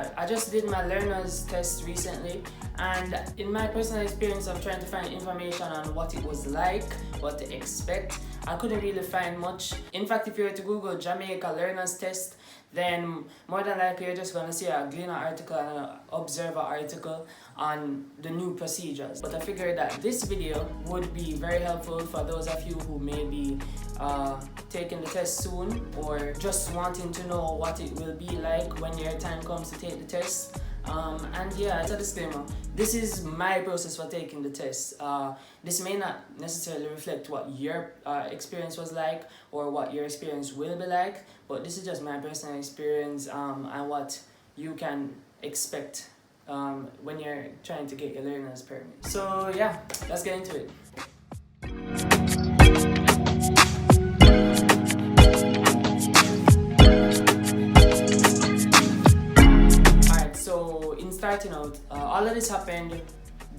that I just did my learner's test recently, and in my personal experience of trying to find information on what it was like, what to expect, I couldn't really find much. In fact, if you were to Google Jamaica learner's test, then more than likely you're just going to see a Gleaner article and an Observer article on the new procedures. But I figured that this video would be very helpful for those of you who may be taking the test soon, or just wanting to know what it will be like when your time comes to take the test. And yeah, as a disclaimer, this is my process for taking the test. This may not necessarily reflect what your experience was like or what your experience will be like, but this is just my personal experience and what you can expect when you're trying to get your learner's permit. So yeah, let's get into it. Starting out, all of this happened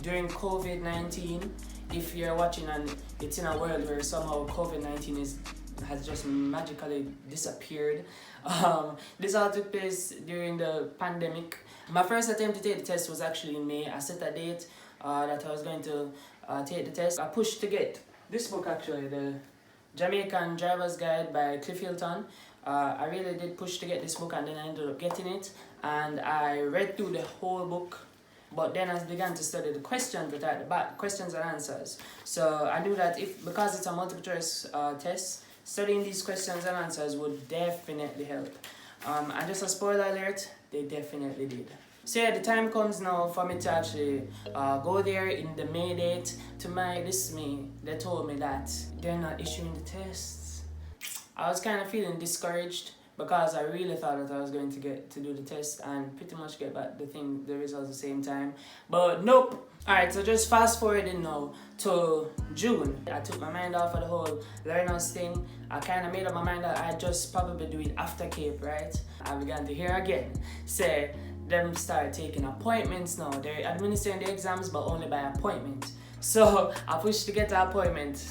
during COVID-19. If you're watching and it's in a world where somehow COVID-19 has just magically disappeared, this all took place during the pandemic. My first attempt to take the test was actually in May. I set a date that I was going to take the test. I pushed to get this book, actually, the Jamaican Driver's Guide by Cliff Hilton. I really did push to get this book, and then I ended up getting it, and I read through the whole book, but then I began to study the questions that are at the back, questions and answers. So I knew that because it's a multiple choice test, studying these questions and answers would definitely help. And just a spoiler alert, they definitely did. So yeah, the time comes now for me to actually go there. In the May date, to my dismay, they told me that they're not issuing the tests. I was kind of feeling discouraged because I really thought that I was going to get to do the test and pretty much get back the results at the same time. But nope. Alright, so just fast forwarding now to June. I took my mind off of the whole learners thing. I kind of made up my mind that I'd just probably do it after Cape, right? I began to hear again say them start taking appointments now. They're administering the exams, but only by appointment. So I pushed to get an appointment.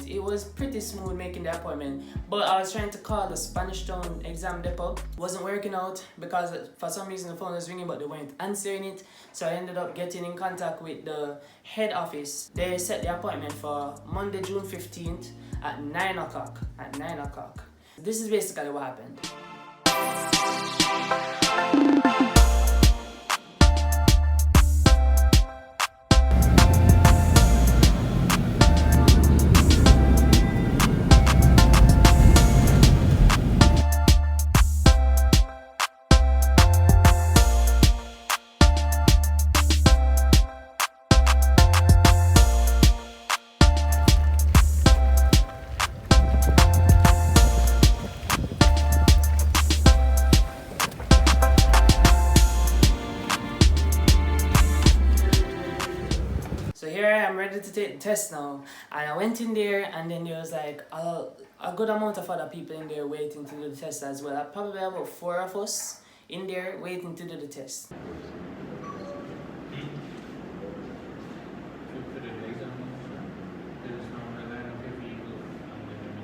It was pretty smooth making the appointment, but I was trying to call the Spanish Town exam depot. Wasn't working out because for some reason the phone was ringing, but they weren't answering it. So I ended up getting in contact with the head office. They set the appointment for Monday, June 15th at 9 o'clock. This is basically what happened. I'm ready to take the test now, and I went in there, and then there was like a good amount of other people in there waiting to do the test as well. I probably have about 4 of us in there waiting to do the test.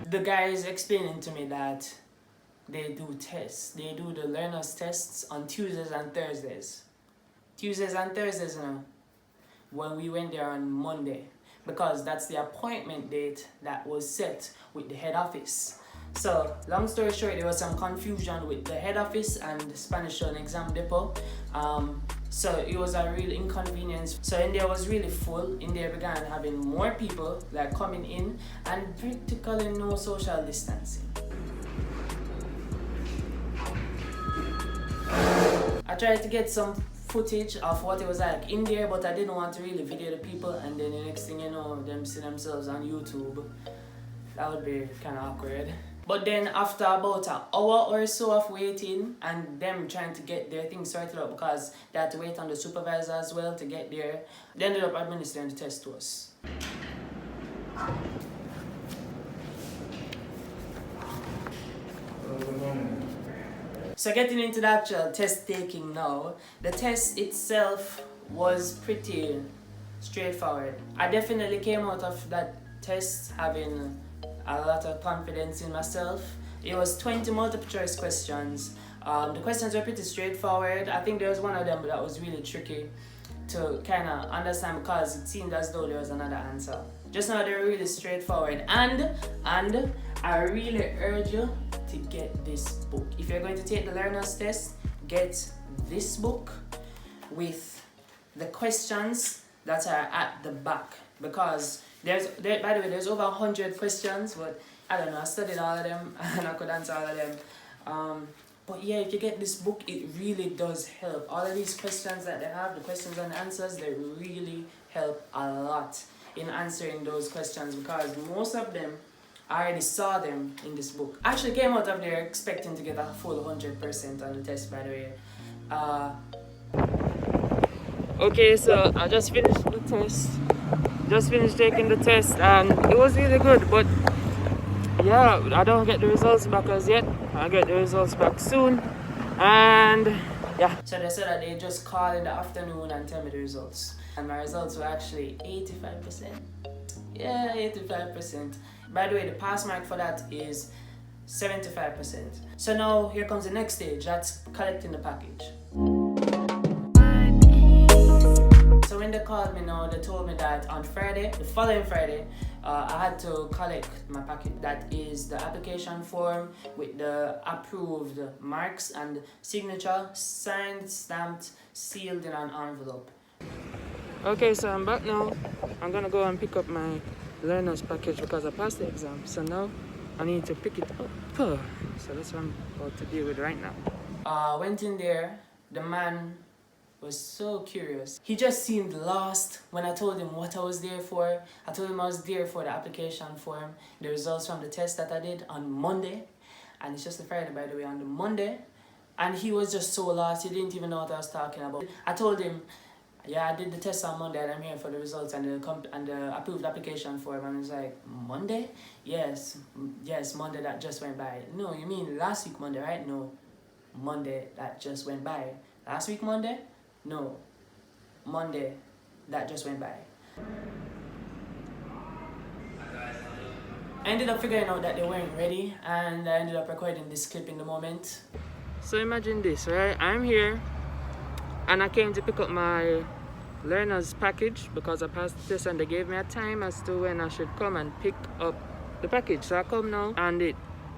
The guy is explaining to me that they do tests. They do the learner's tests on Tuesdays and Thursdays. Tuesdays and Thursdays, you know. When we went there on Monday, because that's the appointment date that was set with the head office. So long story short, there was some confusion with the head office and the Spanish Town exam depot. So it was a real inconvenience. So in there was really full. In there began having more people like coming in, and practically no social distancing. I tried to get some footage of what it was like in there, but I didn't want to really video the people, and then the next thing you know, them see themselves on YouTube. That would be kind of awkward. But then after about an hour or so of waiting and them trying to get their things sorted out, because they had to wait on the supervisor as well to get there, they ended up administering the test to us. So getting into the actual test taking now, the test itself was pretty straightforward. I definitely came out of that test having a lot of confidence in myself. It was 20 multiple choice questions. The questions were pretty straightforward. I think there was one of them that was really tricky to kind of understand because it seemed as though there was another answer. Just now they're really straightforward, and I really urge you to get this book. If you're going to take the learner's test, get this book with the questions that are at the back, because by the way, there's over 100 questions, but I don't know, I studied all of them and I could answer all of them. But yeah, if you get this book, it really does help. All of these questions that they have, the questions and answers, they really help a lot in answering those questions, because most of them, I already saw them in this book. I actually came out of there expecting to get a full 100% on the test, by the way. Okay, so I just finished the test. Just finished taking the test and it was really good, but yeah, I don't get the results back as yet. I'll get the results back soon. And yeah. So they said that they just call in the afternoon and tell me the results. And my results were actually 85%. Yeah, 85%. By the way, the pass mark for that is 75%. So now here comes the next stage, that's collecting the package. So when they called me now, they told me that on Friday, the following Friday, I had to collect my package. That is the application form with the approved marks and signature, signed, stamped, sealed in an envelope. Okay, so I'm back now. I'm gonna go and pick up my learner's package because I passed the exam. So now I need to pick it up. So that's what I'm about to deal with right now. Went in there, the man was so curious. He just seemed lost when I told him what I was there for. I told him I was there for the application form, the results from the test that I did on Monday. And it's just a Friday, by the way, on the Monday. And he was just so lost, he didn't even know what I was talking about. I told him, yeah, I did the test on Monday and I'm here for the results and the approved application form. And he's like, Monday? Yes, Monday that just went by. No, you mean last week Monday, right? No, Monday that just went by. Last week Monday? No, Monday that just went by. I ended up figuring out that they weren't ready and I ended up recording this clip in the moment. So imagine this, right? I'm here and I came to pick up my learner's package because I passed the test and they gave me a time as to when I should come and pick up the package. So I come now and the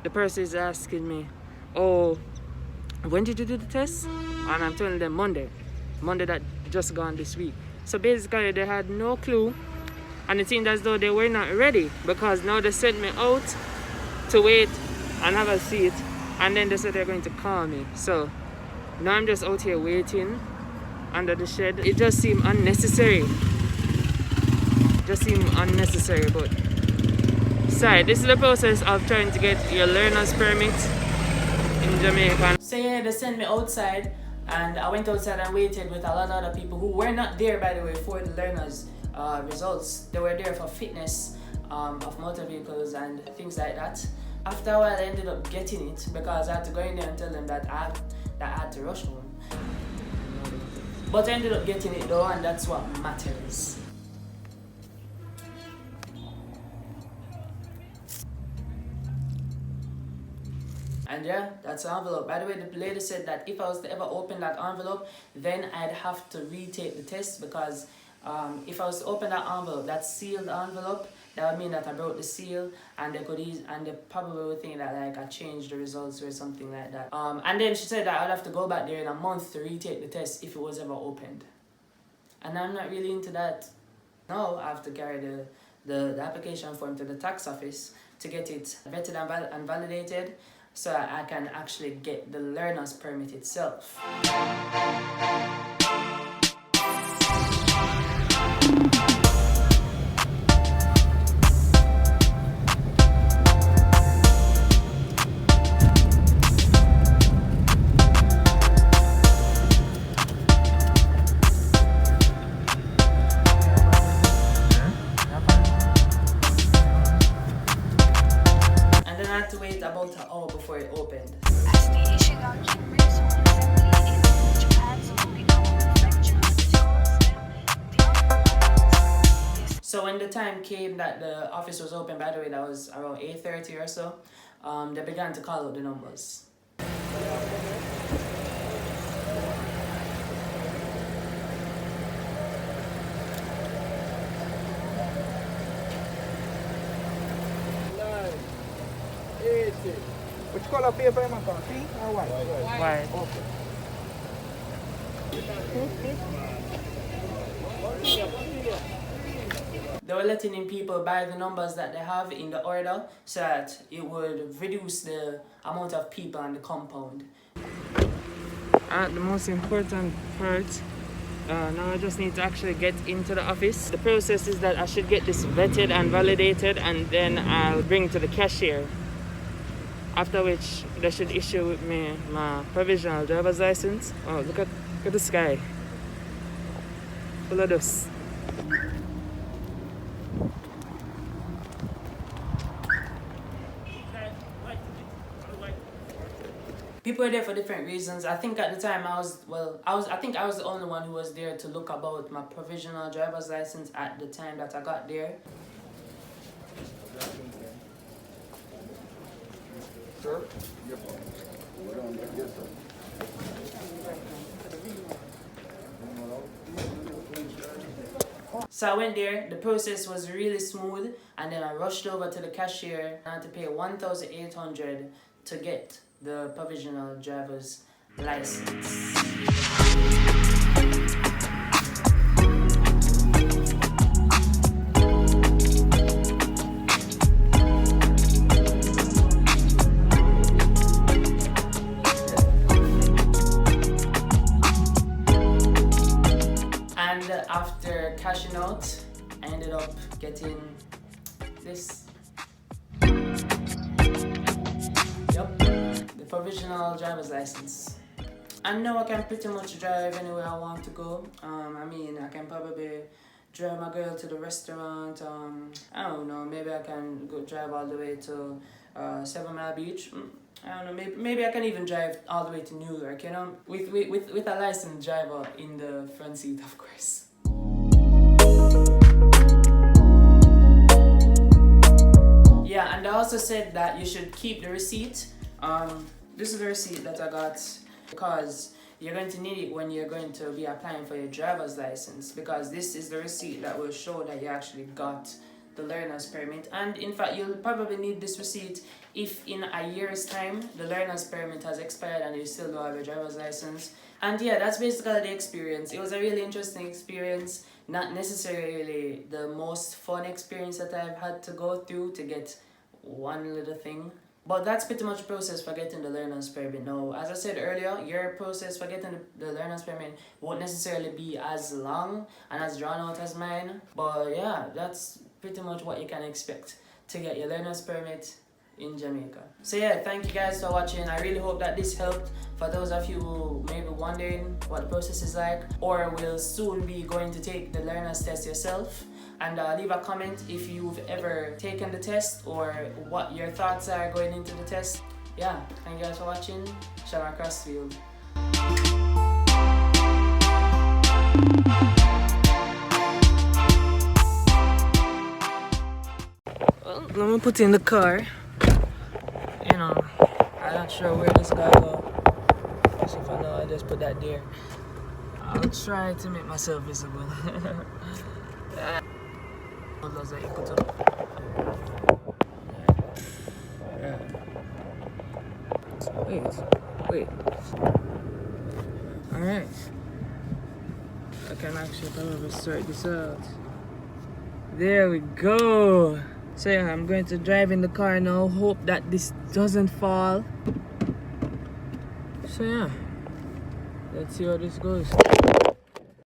person is asking me, oh, when did you do the test? And I'm telling them Monday that just gone this week. So basically they had no clue and it seemed as though they were not ready, because now they sent me out to wait and have a seat and then they said they're going to call me. So now I'm just out here waiting under the shed. It just seemed unnecessary. But sorry, this is the process of trying to get your learner's permit in Jamaica. So yeah, they sent me outside and I went outside and waited with a lot of other people who were not there, by the way, for the learner's results. They were there for fitness of motor vehicles and things like that. After a while, I ended up getting it because I had to go in there and tell them that I had to rush home. But I ended up getting it though, and that's what matters. And yeah, that's the envelope. By the way, the lady said that if I was to ever open that envelope, then I'd have to retake the test, because if I was to open that envelope, that sealed envelope, that would mean that I broke the seal, and they probably would think that like I changed the results or something like that. And then she said that I'd have to go back there in a month to retake the test if it was ever opened. And I'm not really into that. Now I have to carry the application form to the tax office to get it vetted and validated, so I can actually get the learner's permit itself. To wait about an hour before it opened. As the issue documents were assembly in Japan's Okinawa Prefecture, so when the time came that the office was open, by the way, that was around 8:30 or so, they began to call out the numbers. Which color paper am I going? Pink or white? Why? They were letting in people buy the numbers that they have in the order so that it would reduce the amount of people on the compound. The most important part, now I just need to actually get into the office. The process is that I should get this vetted and validated, and then I'll bring it to the cashier. After which they should issue with me my provisional driver's license. Oh, look at the sky. Full of dust. People were there for different reasons. I think at the time I think I was the only one who was there to look about my provisional driver's license at the time that I got there. Sir? So I went there, the process was really smooth, and then I rushed over to the cashier and I had to pay $1,800 to get the provisional driver's license. And after cashing out, I ended up getting this. Yep, the provisional driver's license. And now I can pretty much drive anywhere I want to go. I mean, I can probably drive my girl to the restaurant. I don't know, maybe I can go drive all the way to 7 Mile Beach. I don't know, maybe I can even drive all the way to New York, you know, with a licensed driver in the front seat, of course. Yeah, and they also said that you should keep the receipt. This is the receipt that I got because you're going to need it when you're going to be applying for your driver's license, because this is the receipt that will show that you actually got the learner's permit. And in fact, you'll probably need this receipt if in a year's time the learner's permit has expired and you still don't have your driver's license. And yeah, that's basically the experience. It was a really interesting experience, not necessarily the most fun experience that I've had to go through to get one little thing. But that's pretty much the process for getting the learner's permit. Now, as I said earlier, your process for getting the learner's permit won't necessarily be as long and as drawn out as mine. But yeah, that's pretty much what you can expect to get your learner's permit in Jamaica. So yeah, thank you guys for watching. I really hope that this helped for those of you who may be wondering what the process is like or will soon be going to take the learner's test yourself. And leave a comment if you've ever taken the test or what your thoughts are going into the test. Yeah, thank you guys for watching. Shama Crossfield. Well, let me put in the car. You know, I'm not sure where this guy go. So if I know, I'll just put that there. I'll try to make myself visible. Wait. Alright. I can actually probably sort this out. There we go. So yeah, I'm going to drive in the car now. Hope that this doesn't fall. So yeah, let's see how this goes.